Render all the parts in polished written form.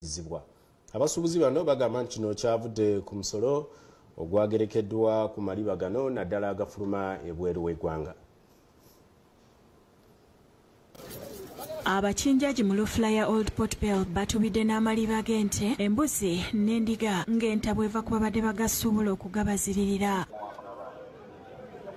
zibwa. Abasuubuzi bano bagamba nti kino kyavudde ku musolo ogwagerekeddwa ku maliba gano naddala agafuluma ebweru w'eggwanga. Abakinjaji mu Lufula ya Old Port Bell batubidde n'amaliba g'ente, embuzi n'endiga ng'entabwe eva ku babadde bagasuubula okugabaziririra.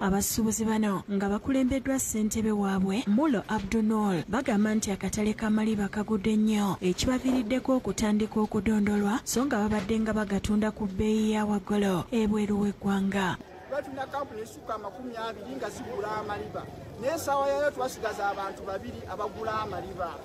Abasuubuzi bano nga bakulembeddwa ssentebe waabwe Mulo Abdunol bagamba nti akatale k'amaliba kagudde nnyo ekibaviiriddeko okutandika okudondolwa so nga babadde nga bagatunda ku bbeeyi ya waggulu ebweru w'eggwanga. Batuna kampuni essuka 20 nga zigula amaliba n'ensaawa yayo twasigaza abantu 2 abagula amaliba.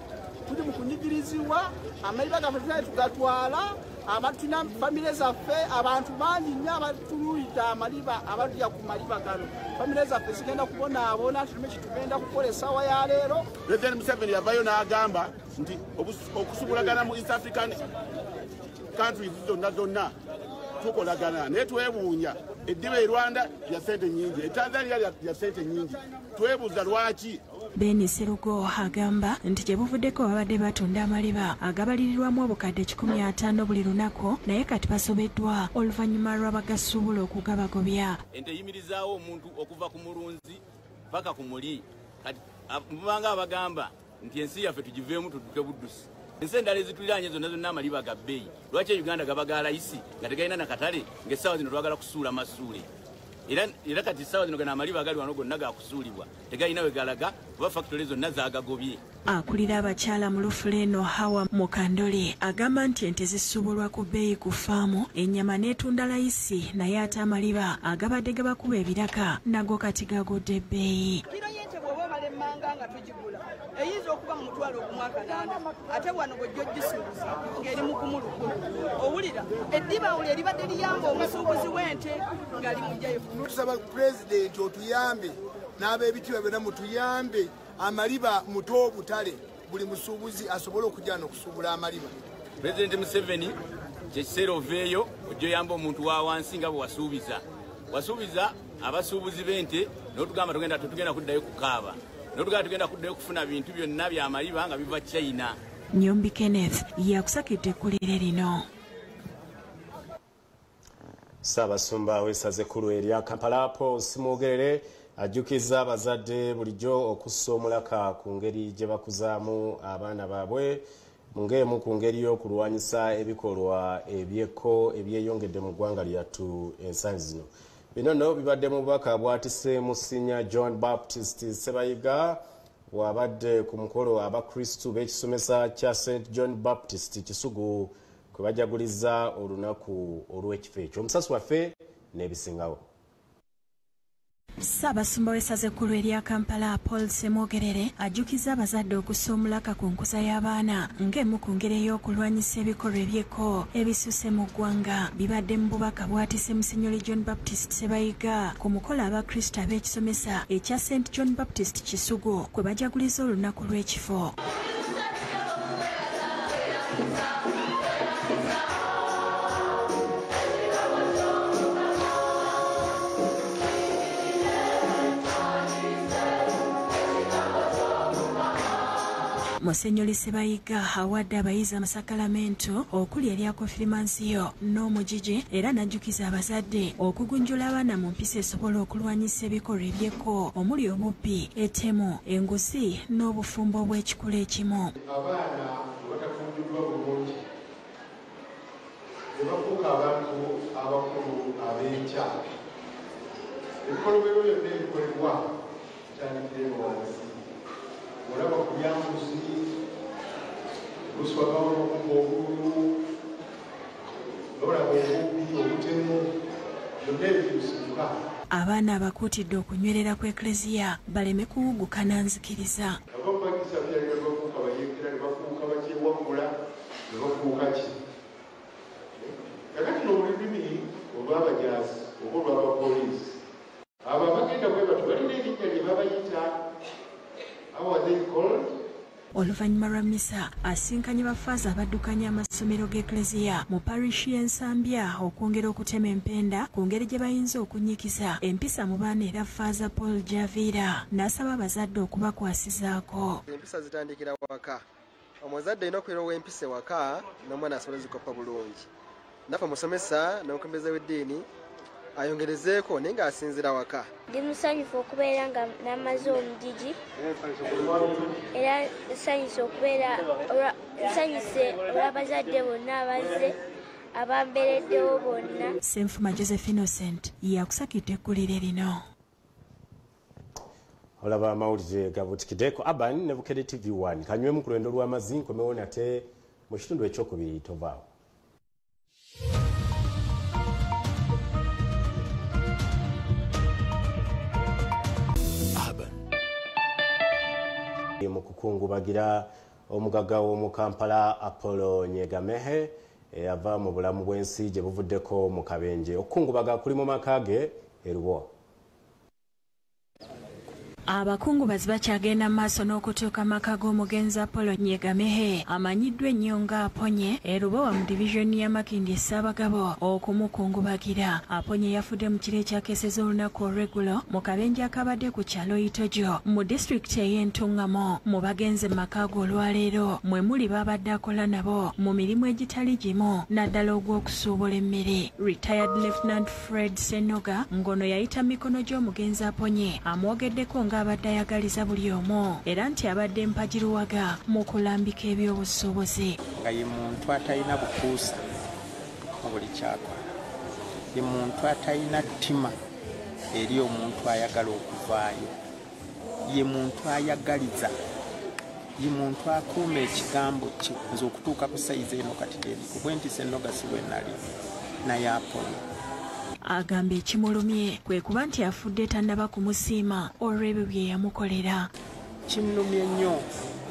Tuli mu kunyigirizibwa amaliba gaffe tugatwala abatuna famire zaffe abantu bangi nnyo abatuluyita amaliba abalya ku maliba gano. Famire zaffe zigenda kubonaabona tulime kitugenda kukola essaawa ya leero. President Museveni yavayo n'agamba nti okusubulagana mu East African countries zonna tukolagana naye twebuunya eddiba e Rwanda ya ssente nnyingi, e Tanzania ya ssente nnyingi, twebuuza lwaki. Beni Serugo agamba nti gye buvuddeko babadde batunda amaliba agabalirirwamu obukadde 15 buli lunaku naye kati basobeddwa oluvannyuma lw'abagasuubula okugabagobya. Ente yimirizaawo omuntu okuva ku mulunzi paka ku muli kati mubanga abagamba nti ensi yaffe tugiveemu tudduke buddusi. Ensi endala ezituliraanye zonna zonna amaliba ga bbeeyi lwaki e Uganda gaba ga layisi nga tegalina na katale ng'essaawa zino twagala kusuula masuule. Era kati essaawa zino gano amaliba agali wano gonna gakusuulibwa tegalina we galaga kuba factory zonna zaagagobye. Akulira abakyala mu Lufula eno Hawa Mukandoli agamba nti ente zisuubulwa ku bbeeyi ku faamu ennyama n'etunda layisi naye ate amaliba agabadde gabakuba ebiraka nago kati gagudde ebbeeyi. Nga tugigula eyinza okuba mu mutwalo ogumwaka ate wano bw'ojja ogisuubuza ng'eri mu kumulukulu owulira eddiba wuli eribadde liyamba omusuubuzi w'ente ng'ali mujjayefu. Tusaba pulezidenti otuyambe n'ab'ebitiibwa byonna mutuyambe amaliba muto obutale buli musuubuzi asobole okujja n'okusuubula amaliba. Pulezidenti Museveni kyekiseera oveeyo ojja oyamba omuntu wa wansi nga bwe wasuubiza abasuubuzi b'ente n'otugamba tetugenda kuddayo kukaaba tugenda kuddayo kufuna bintu byonna by'amaliba nga biva China. Nyombi Kenneth yakusakidde ekkulire lino. Ssaabasumba w'essaza ekkulu erya Kampala Paul Simwogerere ajjukiza abazadde bulijjo okussa omulaka ku ngeri gye bakuzaamu abaana baabwe ng'emu ku ngeri y'okulwanyisa ebikolwa ebyekko ebyeyongedde mu ggwanga lyattu ensangi zino. Bino nno bibadde mu bubaka bwatise Musinya John Baptist Sebayiga wabadde ku mukolo abakristu b'ekisomesa kya St. John Baptist Kisugu kwe bajaguliza olunaku olw'ekifo ekyo. Omusasi waffe n'ebisingawo. Ssaabasumba w'essaza ekkulu erya Kampala Paul Semwogerere ajjukiza abazadde okussa omulaka ku nkuza y'abaana ng'emu ku ngeri ey'okulwanyisa ebikolwa ebyekko ebisusse mu ggwanga. Bibadde mu bubaka bwatise Musinyoli John Baptist Sebayiga ku mukolo abakristo ab'ekisomesa ekya St. John Baptist Kisugu kwe bajaguliza olunaku lw'ekifo. Musenyoli Sebayiga awadde abayizi amasakalamento okuli erya konfirimansiyo n'omugigi era n'ajjukiza abazadde okugunjula abaana mu mpisa esobola okulwanyisa ebikolwa ebyekko omuli obubbi, ettemu, enguzi n'obufumbo obw'ekikula ekimu. Abaana batafundiddwa bulungi ne bafuuka abantu abakulu ab'enkya. Ebikolwa byonna ebikolebwa bitandikiremu wansi. Olaba ku byambuzi luswa gawona okumba obululu olaba obubbi obutemu byonna ebibisibuka. Abaana abakuutidde okunywerera ku Eklezia baleme kuwugukana nzikiriza. Abapakisa byali bafuuka bayekera ne bafuuka bakyewagula ne bafuuka ki. Kakati n'olulimi olw'abajaasi oba olw'abapoliisi abo abagenda bwe bati balina erinnya lye babayita. Oluvannyuma lwa mmisa asinkanye bafaaza abaddukanya amasomero g'Eklezia mu parish y'Ensambya okwongera okutema empenda ku ngeri gye bayinza okunyikiza empisa mu baana era faaza Paul Javira n'asaba abazadde okubakwasizaako. Empisa zitandikira waka omuzadde alina okubeera ow'empisa ewaka n'omwana asobola zikopa bulungi. Naffe omusomesa n'omukulembeze w'eddiini ayongerezeeko naye ng'asinziira waka. Ndi musanyufu okubeera nga namaze omugigi era nsanyuse okubeera nsanyuse olw'abazadde bonna abazze abambeereddewo bonna. Ssenfuma Joseph Innocent yakusakidde eggulire lino. Olaba amawulire Agabuutikidde ku Urban ne Bukedde TV1 kanywemu ku lwendo lw'amazzi nkomewo nate mu kitundu ekyokubiri tovaawo. Mu kukungubagira omugagga w'omu Kampala Apollo Nyegamehe ava mu bulamu bw'ensi gye buvuddeko mu kabenje. Okukungubaga kuli mu maka ge erubo. Abakungubazi bakyagenda maaso n'okutuuka maka g'omugenzi Apollo Nyegamehe amanyiddwa ennyo nga Aponye erubowa mu divisioni ya Makindye Ssaabagabo okumukungubagira. Aponye yafudde mu kiro ekyakeeseza olunaku olw'eggulo mu kabenje akabadde ku kyalo Itojo mu disitulikiti ey'Entungamo. Mu bagenze maka go olwaleero mwe muli babadde akola nabo mu mirimu egitali gimu naddala ogw'okusuubula emmere. Retired Lieutenant Fred Senoga ngono yayita mikono gy'omugenzi Aponye amwogeddeko nga abadde ayagaliza buli omu era nti abadde mpagiruwaga mu kulambika ebyobusuubuzi. Nga ye muntu atalina bukuusa mu buli kyakola, ye muntu atalina ttima eri omuntu ayagala okuvaayo, ye muntu ayagaliza, ye muntu akuuma ekigambo kye. Nze okutuuka ku sayizi eno kati bwenti Senoga si bwe nali naye Apollo. Agamba ekimulumye kwe kuba nti afudde tannaba kumusiima olw'ebyo bye yamukolera. Kinnumye nnyo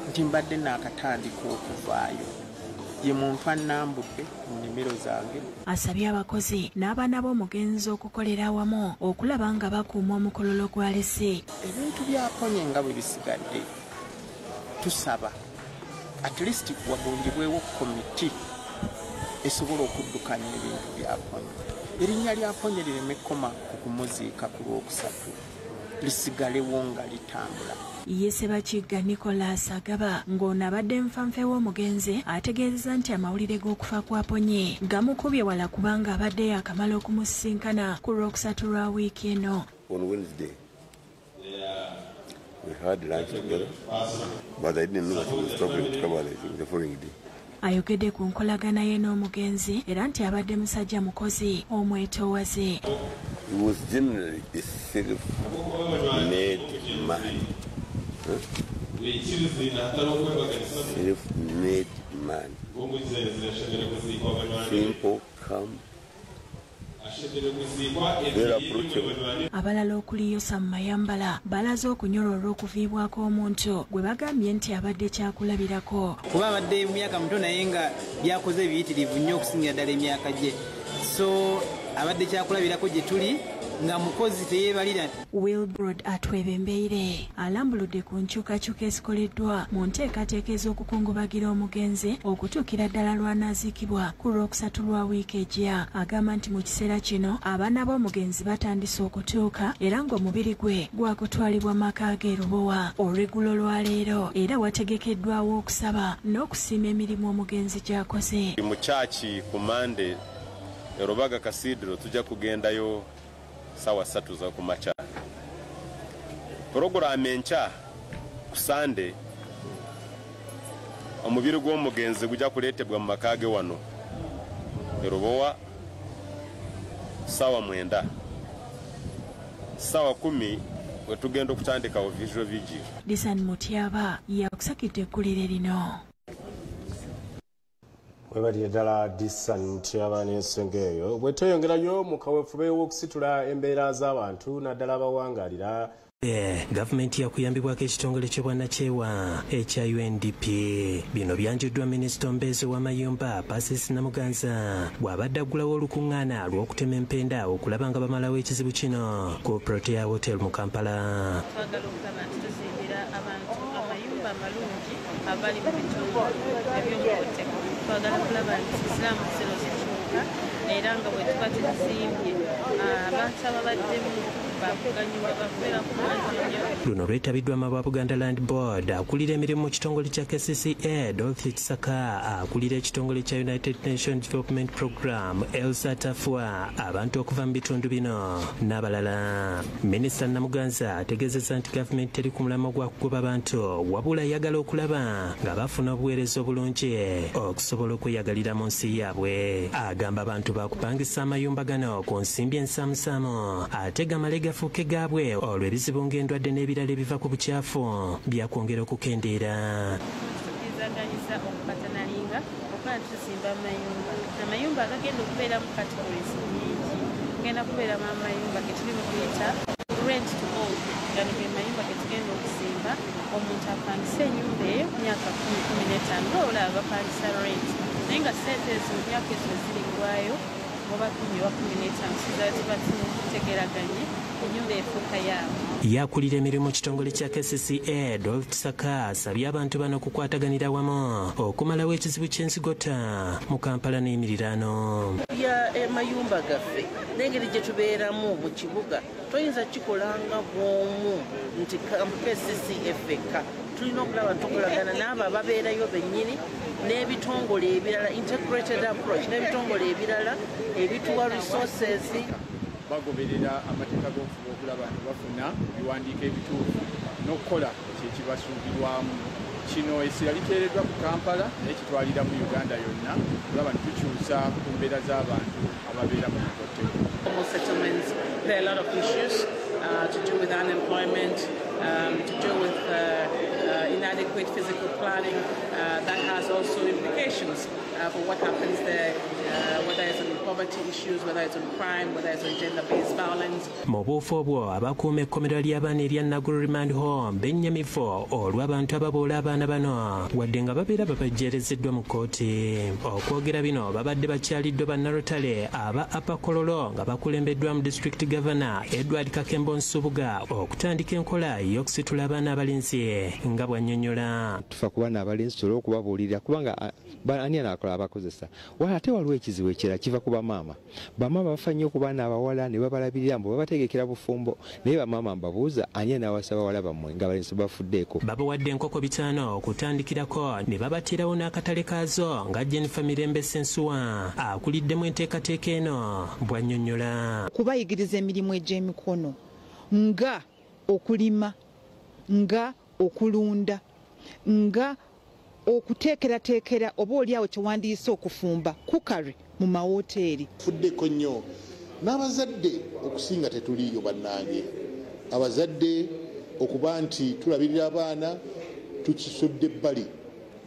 nti mbadde naakatandika okuvaayo, ye muntu annambudde mu nnimiro zange. Asabye abakozi n'abaana b'omugenzi okukolera awamu okulaba nga bakuuma omukololo gw'alese. Ebintu byaponye nga bwe bisigadde tusaba at least wagondibwewo komiti esobola okuddukanya ebintu byaponye. Erinnya lya Aponye lireme kkoma ku kumuziika ku Lwokusatu, lisigalewo nga litambula. Ye Ssebakigga Nicholas Agaba ng'ono abadde nfanfe w'omugenzi ategeezezza nti amawulire g'okufa kwa Aponye gamukubye wala kubanga abadde yakamala okumusisinkana ku Lwokusatu lwa wiiki eno. On Wednesday, we had lunch together, but I didn't know that he was traveling to Kampala the following day. Ayogedde ku nkolagana ye n'omugenzi era nti abadde musajja mukozi omwetoowaze. He was generally a self-made man. Self-made man. Simple, calm, very approachable. Abalala okuli Yosamu Mayambala balaze okunyolwa olw'okuviibwako omuntu gwe bagambye nti abadde kyakulabirako. Kuba abadde mu myaka mito naye nga byakoze ebiyitirivu nnyo okusingira ddala emyaka gye. So abadde kyakulabirako gye tuli nga mukozi teyeebalira. Wilbrod Atwebembeire alambuludde ku nkyukakyuka ezikoleddwa mu nteekateeka ez'okukungubagira omugenzi okutuukira ddala lw'anaaziikibwa ku Lwokusatu lwa wiiki ejja. Agamba nti mu kiseera kino abaana b'omugenzi batandise okutuuka era ng'omubiri gwe gwakutwalibwa maka ge Rubowa olw'eggulo lwaleero era wategekeddwawo okusaba n'okusiima emirimu omugenzi gy'akoze. Mu kyaki ku Mande Rubaga Cathedral tujja kugendayo sawa 3 za kumacha. Programu enkya ku Sunday omubiri gw'omugenzi gujja kuleetebwa mu maka ge wano Rubowa sawa 9. Sawa 10 we tugenda okutandikawo visual vigil. Lisan Mutyaba yakusakidde eggulire lino. Webalire ddala Disan Mutyaba n'ensonga eyo bwe tweyongerayo mu kaweefube w'okusitula embeera z'abantu naddala abawangalira. Gavumenti yakuyambibwako ekitongole ky'obwannakyewa ekya UNDP. Bino byanjiddwa Minisita Ombeezi w'amayumba Pasis Namuganza bw'abadde aggulawo olukuŋŋaana lw'okutema empenda okulaba nga bamalawo ekizibu kino ku Protea Hotel mu Kampala. Twagala okulaba nti tuzimbira abantu amayumba amalungi abali mu bitundu eby'omukote. Twagala kulaba nti Islam zino zikyuka era nga bwe tuba tuzimbye abantu ababaddemu bakuganyibwa bakubeera ku mazzi. Luno lwetabiddwamu aba Buganda Land Board akulira emirimu mu kitongole kya KCCA, Dorothy Kisaka akulira ekitongole kya United Nations Development Program, Elsa Tafwa, abantu okuva mu bitundu bino n'abalala. Minisita Namuganza ategeezezza nti gavumenti teri ku mulamwa gwa kugoba bantu wabula yagala okulaba nga bafuna obuweereza obulungi okusobola okweyagalira mu nsi yaabwe. Agamba abantu bakupangisa amayumba gano ku nsimbi ensaamusaamu ate gamale gafuuke gaabwe olwo ebizibu ng'endwadde n'ebirala ebiva ku bukyafu byakwongera okukendeera. Tukizaganyisa okupatanalinga okuba tusimba amayumba agagenda okubeera mu categories nyingi. Tugenda kubeeramu amayumba getuli mu kuyita rent to own, gano ge mayumba getugenda okusimba omuntu apangisa ennyumba eyo myaka 10-15 olaba bapangisa rent naye nga sente ezo myaka ezo zirigwayo oba 10-15 sizala tuba tutegeraganye ennyumba efuuka yaabwe. Yakulira emirimu mu kitongole kya KCCA, Dorothy Saka asabye abantu bano okukwataganira wamu okumalawo ekizibu ky'enzigota mu Kampala n'emiriraano. Amayumba gaffe n'engeri gye tubeeramu mu kibuga toyinza kikolanga bw'omu nti KCCA ffekka tulina okulaba ntukolagana n'abo ababeerayo bennyini n'ebitongole ebirala, integrated approach n'ebitongole ebirala ebituwa resources. Bagoberera amateeka g'okufuba okulaba nti bafuna biwandiiko ebituufu n'okukola kyekibasuubirwamu. Kino essira liteereddwa ku Kampala naye kitwalira mu Uganda yonna olaba nti tukyusa ku mbeera z'abantu ababeera mu bigote. Settlements, there are a lot of issues to do with unemployment, to do with inadequate physical planning. That has also implications for what happens there, whether it's on poverty issues, whether it's on crime, whether it's on gender-based violence. Mu buufu obwo abakuuma ekkomero ly'abaana erya Naguru Remand Home bennyamivu olw'abantu ababoola abaana bano wadde nga babeera babajjeerezeddwa mu kkooti. Okwogera bino babadde bakyaliddwa bannalotale aba Apakololo nga bakulembeddwa mu District Governor Edward Kakembo Nsubuga okutandika enkola y'okusitula abaana abalinzi nga bw'annyonnyola. Tufa ku baana abalinzi tusobole okubabuulirira kubanga ani anaakola abakozesa. Ate waliwo ekizibu ekirala kiva ku bamaama. Bamaama bafa nnyo ku baana abawala ne babalabirira mbu babategekera bufumbo naye bamaama mbabuuza ani anaawasa bawala bammwe nga balinzi bafuddeeko. Babawadde enkoko 5 okutandikirako ne babatirawo n'akatale kaazo nga Jennifer Mirembe Sensuwa akuliddemu enteekateeka eno bw'annyonnyola. Kubayigiriza emirimu egy'emikono nga okulima, nga okulunda, nga okuteekerateekera oba oliawo kyewandiise okufumba kukare mu mawoteeri. Fuddeko nnyo n'abazadde okusinga tetuliyo bannange. Abazadde okuba nti tulabirira abaana tukisudde ebbali.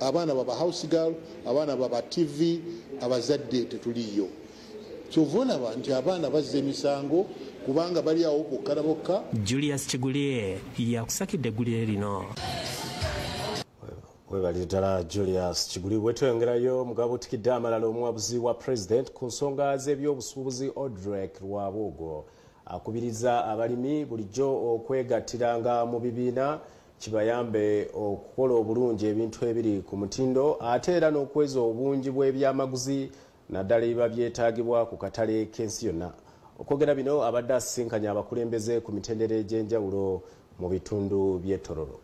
Abaana baba house girl, abaana baba TV, abazadde tetuliyo. Kyova olaba nti abaana bazza emisango kubanga bali awo bokka na bokka. Julius Kigulie yakusakidde eggulire lino. Webali ddala Julius Kiguli. Bwetweyongerayo Agabuutikidde amalala omuwabuzi wa President ku nsonga z'ebyobusuubuzi Odrek Lwabuugo akubiriza abalimi bulijjo okwegattiranga mu bibiina kibayambe okukola obulungi ebintu ebiri ku mutindo ate era n'okweza obungi bw'ebyamaguzi naddala ebiba byetaagibwa ku katale k'ensi yonna. Okwogera bino abadde asisinkanya abakulembeze ku mitendera egy'enjawulo mu bitundu by'Ettororo.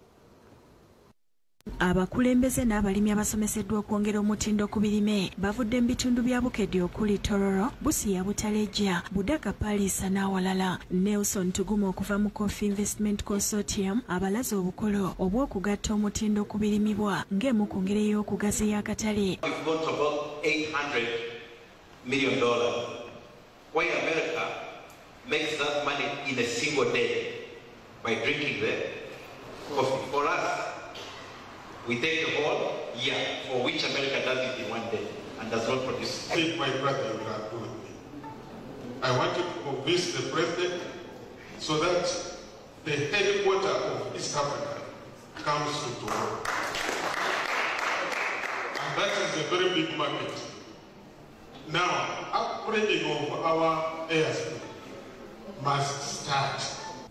Abakulembeze n'abalimi abasomeseddwa okwongera omutindo ku birime bavudde mu bitundu bya Bukedde okuli Tororo, Busia, Butaleja, Budaka, Palisa n'awalala. Nelson Tuguma okuva mu Coffee Investment Consortium abalaze obukolo obw'okugatta omutindo ku birimibwa ng'emu ku ngeri y'okugaziya akatale. $800 million. Why America makes that money in a single day by drinking the coffee. For us, we take the whole year, for which America does it in one day and does not produce. If my brother will agree with me, I want to convince the president so that the headquarters of East Africa comes to Toronto. And that is a very big market. Now, upgrading of our airspeed must start.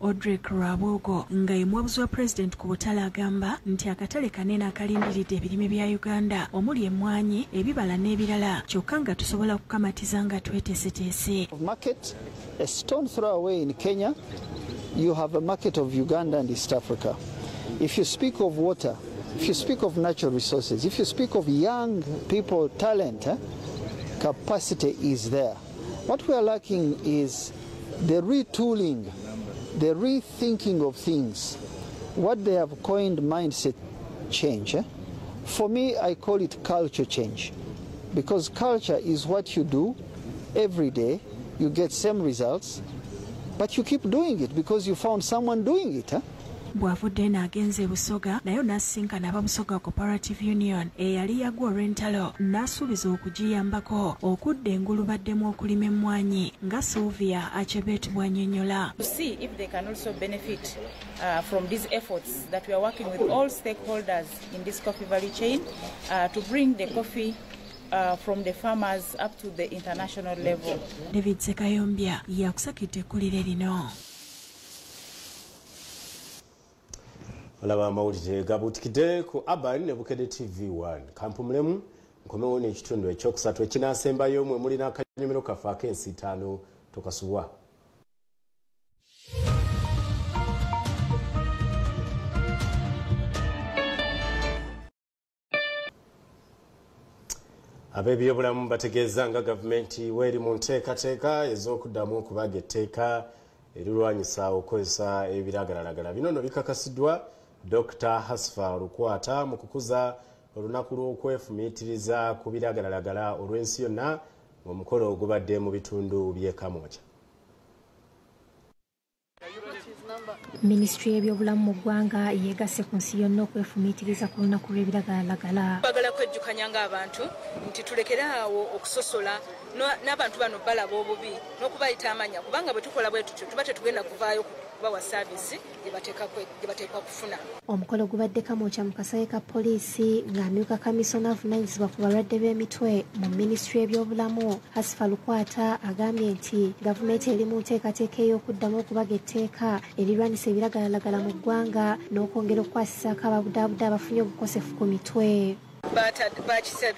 Odrick Rabogo nga ye muwabuzi wa President ku butale agamba nti akatale kanene akalindiridde ebirime bya Uganda omuli emmwanyi ebibala n'ebirala kyokka nga tusobola kukamatiza nga tweteeseteese. Market a stone throw away in Kenya, you have a market of Uganda and East Africa. If you speak of water, if you speak of natural resources, if you speak of young people, talent, capacity is there. What we are lacking is the retooling, the rethinking of things, what they have coined mindset change. For me, I call it culture change, because culture is what you do every day, you get same results, but you keep doing it because you found someone doing it. Bwavudde n'agenze Busoga nayo n'asinkana ababusoga Cooperative Union eyali yagwa olw'entalo n'asuubiza okugiyambako okudda engulu baddemu okulima emmwanyi nga Sylvia Achebet bw'annyonnyola. To see if they can also benefit from these efforts that we are working with all stakeholders in this coffee value chain to bring the coffee from the farmers up to the international level. David Sekayombya yakusakidde ekkulire lino. Olaba amawulire Agabuutikidde ku Urban ne Bukedde TV1 kampumulemu nkomewo n'ekitundu ekyokusatu ekinaasembayo mwe mulina akanyumiro kafe ak'ensi 5 tokasubwa. Ab'ebyobulamu bategeeza nga gavumenti weeri mu nteekateeka ez'okuddamu okubaga etteeka erirwanyisa okukozesa ebiragalalagala. Bino nno bikakasiddwa Dr. Hasfa Lukwata mu kukuza olunaku lw'okwefumiitiriza ku biragalalagala olw'ensi yonna ng'omukolo ogubadde mu bitundu by'e Kamwokya. Ministry y'ebyobulamu mu ggwanga yeegasse ku nsi yonna okwefumiitiriza ku lunaku lw'ebiragalalagala. Twagala kwejjukanya ng'abantu nti tulekere awo okusosola n'abantu bano balaba obubi n'okubayita amanya kubanga bwe tukola bwe tutyo tuba tetugenda kuvaayo kubawa saavisi gye bateekwa kufuna. Omukolo gubadde Kamwokya mu kasale ka poliisi ng'amyuka kamisona avunanyizibwa ku balwadde b'emitwe mu Ministry y'ebyobulamu Hasfa Lukwata agambye nti gavumenti eri mu nteekateeka ey'okuddamu okubaga etteeka erirwanyisa ebiragalalagala mu ggwanga n'okwongera okukwasisaako ababudaabuda abafunye obukosefu ku mitwe.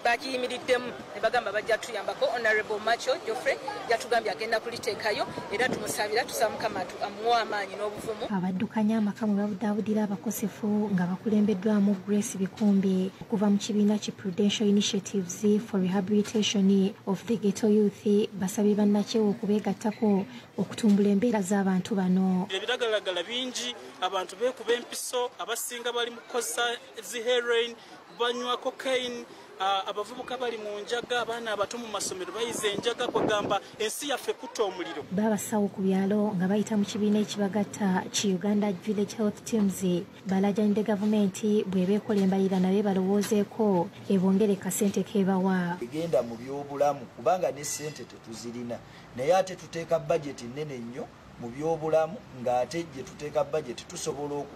Bakiyimiriddemu ne bagamba bajja tuyambako. Honorable Macho Geoffrey yatugambye agenda kuliteekayo era tumusabira tusaba Mukama amuwa amaanyi n'obuvumu. Abaddukanya amaka mwe babudaabudira abakosefu nga bakulembeddwamu Grace Bikumbi okuva mu kibiina ki Prudential Initiatives for Rehabilitation of the Ghetto Youth basabye bannakyewo okubeegattako okutumbula embeera z'abantu bano. Ebiragalalagala bingi, abantu beekuba empiso, abasinga bali mu kukozesa zi heroin, banywa cocaine, abavubuka bali mu njaga, abaana abato mu masomero bayize enjaga kwegamba ensi yaffe kutta omuliro. Babasawo ku byalo nga bayita mu kibiina ekibagatta ki Uganda Village Health Teams balajjanidde gavumenti bw'ebeekola embalirira nabe balowoozeeko ebongere kasente keebawa. Egenda mu byobulamu kubanga ne ssente tetuzirina naye ate tuteeka budget nnene nnyo mu byobulamu ng'ate gye tuteeka budget tusobola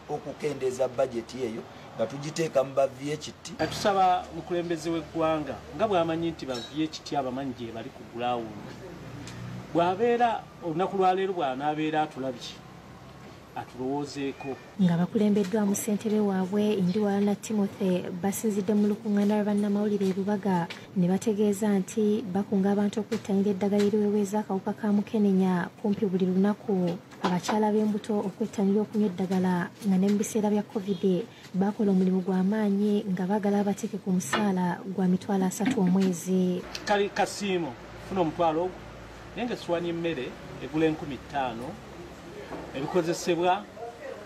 okukendeeza budget eyo nga tugiteeka mu ba VHT. Tusaba mukulembeze w'eggwanga nga bw'amanyi nti ba VHT abamanyi gye bali ku ground. Bw'abeera olunaku lwa leero bw'anaabeera atulabye atulowoozeeko. Nga bakulembeddwamu ssentebe waabwe Indiwalana Timothy basinzidde mu lukuŋŋaana lwa bannamawulire e Lubaga ne bategeeza nti bakunga abantu okwettanira eddagala eriweweeza akawuka ka mukenenya kumpi buli lunaku. Abakyala b'embuto okwettanira okunywa eddagala nga ne mu biseera bya COVID bakola omulimu gw'amaanyi nga baagala abateeke ku musaala gwa $30 omwezi. Kali kasiimo funa omutwalo ogwo naye ng'essuwaani emmere egula $50,000 ebikozesebwa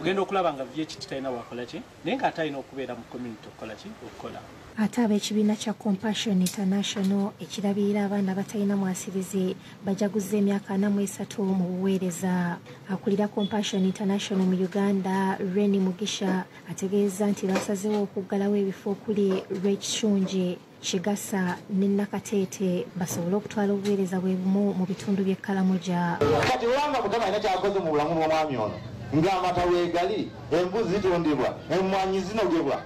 ogenda okulaba nga VHT talina wakola ki naye ng'ate alina okubeera mu community okukola ki okukola. Ate ab'ekibiina kya Compassion International ekirabirira abaana abatalina mwasirizi bajaguza emyaka 43 mu buweereza. Akulira Compassion International mu Uganda Reni Mugisha ategeeza nti basazeewo okuggalawo ebifo okuli Rechunji, Kigasa ne Nakateete basobole okutwala obuweereza bwe bumu mu bitundu by'e Kalamoja. Kati wanga Mukama alina kyakoze mu bulamu bw'omwami ono ng'amata weegali, embuzi zitundibwa, emmwanyi zinogebwa.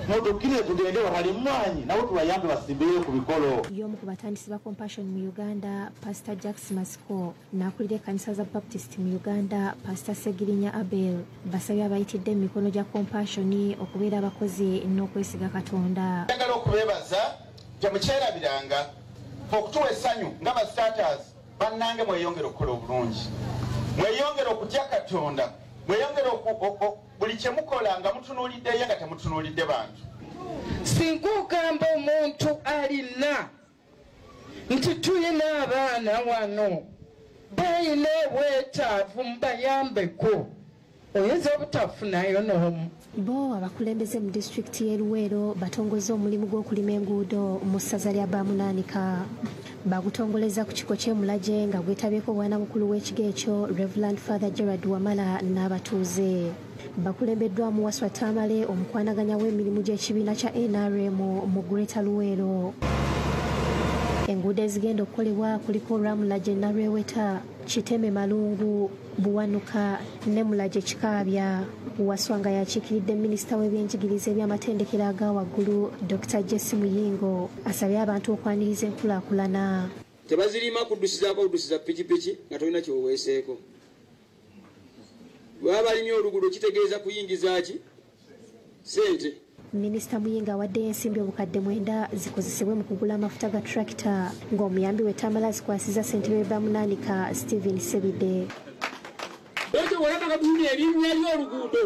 mutukkirize tugende wali mwanyi nabo tubayambe basimbireyo ku mikolo. Y'omu ku batandisi ba Compassion mu Uganda, Pastor Jacques Masco, n'akulira ekkanisa za Baptist mu Uganda, Pastor Segirinya Abel, basabye abayitidde mu mikono gya Compassion okubeera abakozi n'okwesiga Katonda. Njagala okubeebaza gye mukyerabiranga okutuwa essanyu nga ba starters bannange mweyongera okukola obulungi, mweyongera okutya Katonda, mweyongera buli kye mukola nga mutunuuliddeyo nga temutunuulidde bantu. Singa ogamba omuntu alina nti tulina abaana wano balina obwetaavu mubayambeko, oyinza obutafunayo n'omu. Bo abakulembeze mu disitulikiti y'e Luweero batongoza omulimu gw'okulima enguudo mu ssaza lya Bamunaanika. Bagutongoleza ku kiko ky'Emulaje nga gwetabyeko bwana bukulu w'ekigo ekyo Reverend Father Gerard Wamala n'abatuuze. Bakulembeddwamu Waswa Tamale, omukwanaganya w'emirimu gy'ekibiina kya NRM mu Greater Luweero. Enguudo ezigenda okukolebwa kuliko Ramulaje Nalweweta, Kiteme Malungu, Buwanuka ne Mulaje Kikaabya. Waswanga yakiikiridde minisita w'ebyenjigiriza eby'amatendekero aga waggulu Dr. Jesse Muyingo asabye abantu okwaniriza enkulaakulana. Tebazirima kuddusiza pikipiki nga tolina kyoweeseeko. Bwaba balimye oluguudo kitegeeza kuyingiza ki sente. Minisita Muyinga awaddeyo ensimbi obukadde 9 zikozesebwe mu kugula amafuta ga tractor ng'omuyambi we Tamala zikwasiza ssentebe w'e Bamunaanika Stephen Sebide. Ekyo bw'olaba katundu erinnya ly'oluguudo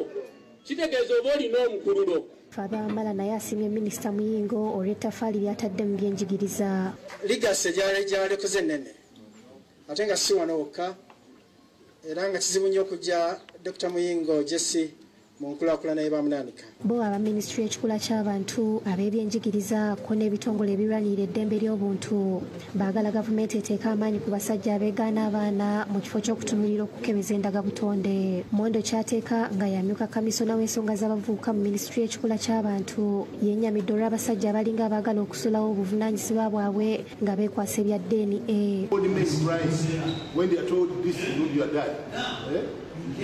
kitegeeza oba olina omukululo. Father Wamala naye asiimye minisita Muyingo olw'ettafaali ly'atadde mu byenjigiriza. Ligase gyalekoze ennene ate nga si wano wokka era nga kizibu nnyo okujja Dr. Muyingo Jesse mu nkulaakulana y'e Bamunaanika. Bo aba minisitule y'ekikula ky'abantu ab'ebyenjigiriza ko n'ebitongole ebirwanirira eddembe ly'obuntu baagala gavumenti eteeka amaanyi ku basajja abeegaana abaana mu kifo ky'okutunuulira okukebeza endagabutonde. Mondo Kyateeka nga yamyuka kamisona w'ensonga z'abavubuka mu minisitule y'ekikula ky'abantu yennyamidde olw'abasajja abalinga abaagala okusulawo obuvunaanyizibwa bwabwe nga beekwasa ebya DNA.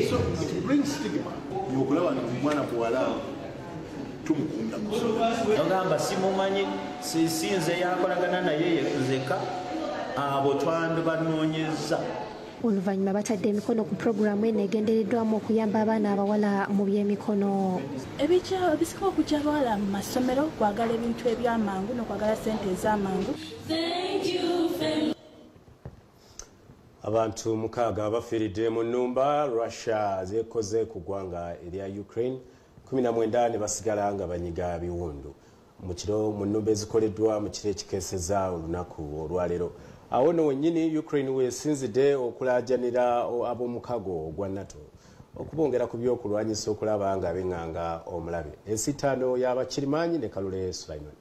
So it brings stigma. Yokulaba mwana kuwala tumukumya kusoma. Yagamba simumanyi sisinze yakolagana naye yekuzeka abo twandu banoonyeza. Oluvannyuma batadde emikono ku puroguramu eno egendereddwamu okuyamba abaana abawala mu by'emikono. Ebisika okujja abawala mu masomero kwagala ebintu eby'amangu n'okwagala ssente ez'amangu. Abantu 6 bafiiridde mu nnumba Russia zekoze ku ggwanga erya Ukraine, 19 ne basigala nga banyiga biwundu mu kiro mu nnumba ezikoleddwa mu kiro ekikeeseza olunaku olwaleero. Awo nno wennyini Ukraine weesinzidde okulaajanira ab'omukago ogwa NATO okubongera ku by'okulwanyisa okulaba nga benganga omulabe. Ensitaano y'abakirimaanyi ne Kalule Sulaiman.